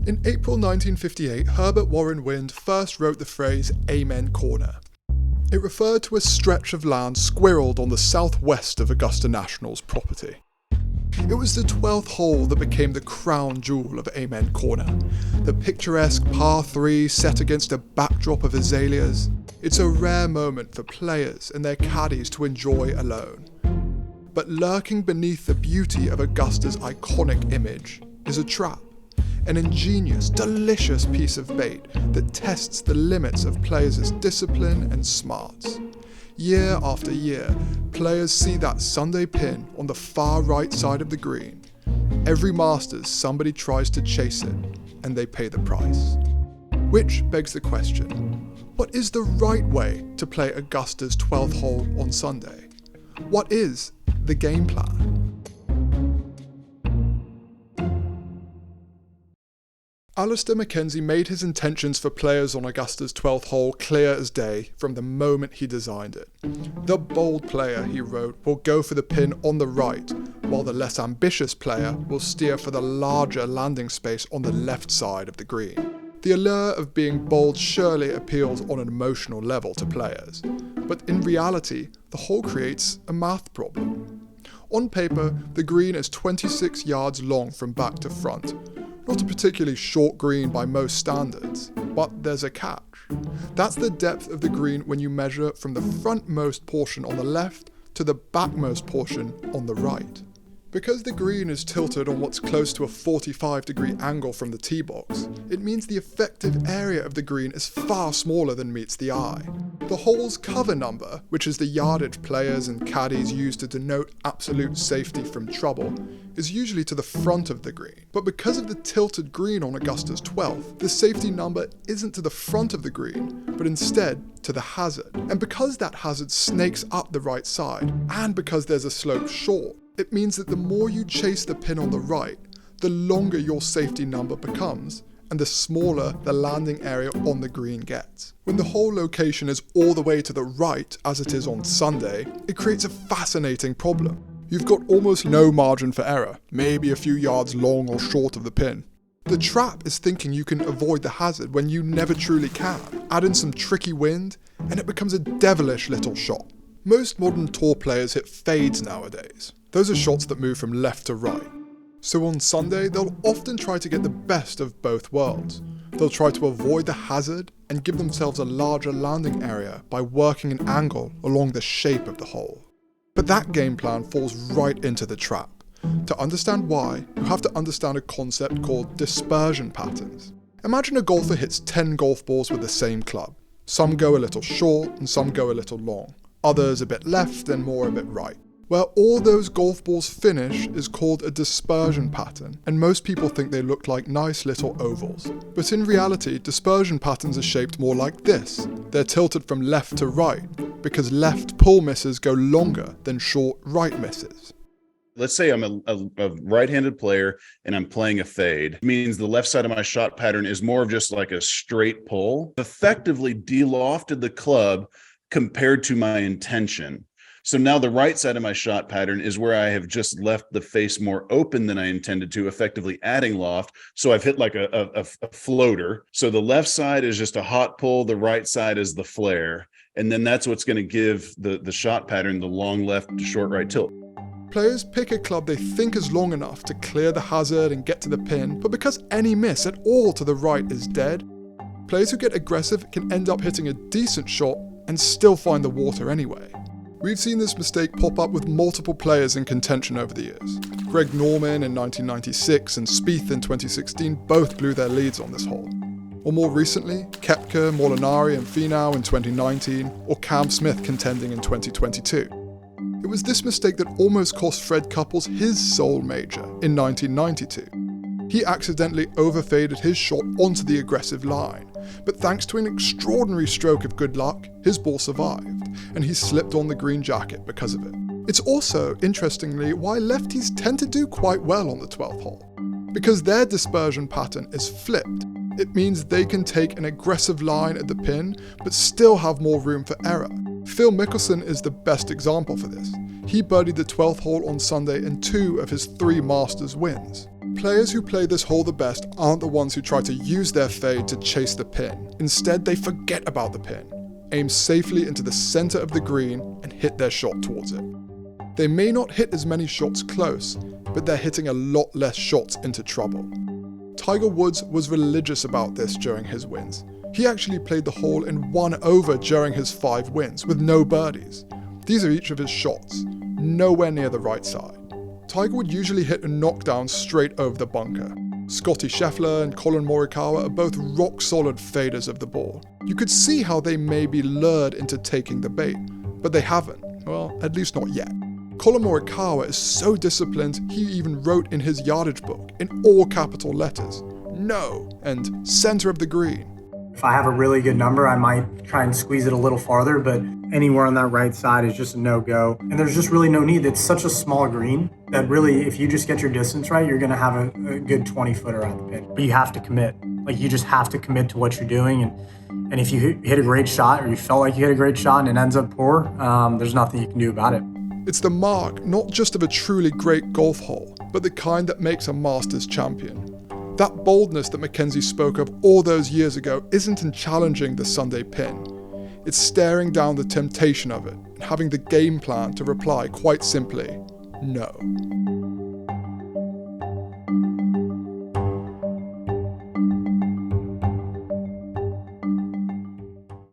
In April 1958, Herbert Warren Wind first wrote the phrase "Amen Corner." It referred to a stretch of land squirreled on the southwest of Augusta National's property. It was the 12th hole that became the crown jewel of Amen Corner, the picturesque par 3 set against a backdrop of azaleas. It's a rare moment for players and their caddies to enjoy alone. But lurking beneath the beauty of Augusta's iconic image is a trap, an ingenious, delicious piece of bait that tests the limits of players' discipline and smarts. Year after year, players see that Sunday pin on the far right side of the green. Every Masters, somebody tries to chase it, and they pay the price. Which begs the question, what is the right way to play Augusta's 12th hole on Sunday? What is the game plan? Alister MacKenzie made his intentions for players on Augusta's 12th hole clear as day from the moment he designed it. The bold player, he wrote, will go for the pin on the right, while the less ambitious player will steer for the larger landing space on the left side of the green. The allure of being bold surely appeals on an emotional level to players, but in reality, the hole creates a math problem. On paper, the green is 26 yards long from back to front. Not a particularly short green by most standards, but there's a catch. That's the depth of the green when you measure from the frontmost portion on the left to the backmost portion on the right. Because the green is tilted on what's close to a 45-degree angle from the tee box, it means the effective area of the green is far smaller than meets the eye. The hole's cover number, which is the yardage players and caddies use to denote absolute safety from trouble, is usually to the front of the green. But because of the tilted green on Augusta's 12th, the safety number isn't to the front of the green, but instead to the hazard. And because that hazard snakes up the right side, and because there's a slope short, it means that the more you chase the pin on the right, the longer your safety number becomes, and the smaller the landing area on the green gets. When the hole location is all the way to the right, as it is on Sunday, it creates a fascinating problem. You've got almost no margin for error, maybe a few yards long or short of the pin. The trap is thinking you can avoid the hazard when you never truly can. Add in some tricky wind, and it becomes a devilish little shot. Most modern tour players hit fades nowadays. Those are shots that move from left to right. So on Sunday, they'll often try to get the best of both worlds. They'll try to avoid the hazard and give themselves a larger landing area by working an angle along the shape of the hole. But that game plan falls right into the trap. To understand why, you have to understand a concept called dispersion patterns. Imagine a golfer hits 10 golf balls with the same club. Some go a little short and some go a little long. Others a bit left and more a bit right. Where all those golf balls finish is called a dispersion pattern, and most people think they look like nice little ovals. But in reality, dispersion patterns are shaped more like this. They're tilted from left to right, because left pull misses go longer than short right misses. Let's say I'm a right-handed player and I'm playing a fade. It means the left side of my shot pattern is more of just like a straight pull. Effectively de-lofted the club compared to my intention. So now the right side of my shot pattern is where I have just left the face more open than I intended to, effectively adding loft. So I've hit like a floater. So the left side is just a hot pull. The right side is the flare. And then that's what's going to give the shot pattern the long left to short right tilt. Players pick a club they think is long enough to clear the hazard and get to the pin, but because any miss at all to the right is dead, players who get aggressive can end up hitting a decent shot and still find the water anyway. We've seen this mistake pop up with multiple players in contention over the years. Greg Norman in 1996 and Spieth in 2016 both blew their leads on this hole. Or more recently, Koepka, Molinari and Finau in 2019, or Cam Smith contending in 2022. It was this mistake that almost cost Fred Couples his sole major in 1992. He accidentally overfaded his shot onto the aggressive line, but thanks to an extraordinary stroke of good luck, his ball survived, and he slipped on the green jacket because of it. It's also, interestingly, why lefties tend to do quite well on the 12th hole. Because their dispersion pattern is flipped, it means they can take an aggressive line at the pin, but still have more room for error. Phil Mickelson is the best example for this. He birdied the 12th hole on Sunday in 2 of his 3 Masters wins. players who play this hole the best aren't the ones who try to use their fade to chase the pin. Instead, they forget about the pin, aim safely into the center of the green, and hit their shot towards it. They may not hit as many shots close, but they're hitting a lot less shots into trouble. Tiger Woods was religious about this during his wins. He actually played the hole in 1 over during his 5 wins, with no birdies. These are each of his shots, nowhere near the right side. Tiger would usually hit a knockdown straight over the bunker. Scotty Scheffler and Colin Morikawa are both rock-solid faders of the ball. You could see how they may be lured into taking the bait, but they haven't. Well, at least not yet. Colin Morikawa is so disciplined, he even wrote in his yardage book, in all capital letters, "No" and "center of the green." If I have a really good number, I might try and squeeze it a little farther, but anywhere on that right side is just a no-go. And there's just really no need. It's such a small green that really, if you just get your distance right, you're going to have a good 20-footer out the pin. But you have to commit. Like, you just have to commit to what you're doing. And if you hit a great shot, or you felt like you hit a great shot and it ends up poor, there's nothing you can do about it. It's the mark not just of a truly great golf hole, but the kind that makes a Masters champion. That boldness that Mackenzie spoke of all those years ago isn't in challenging the Sunday pin. It's staring down the temptation of it and having the game plan to reply quite simply, no.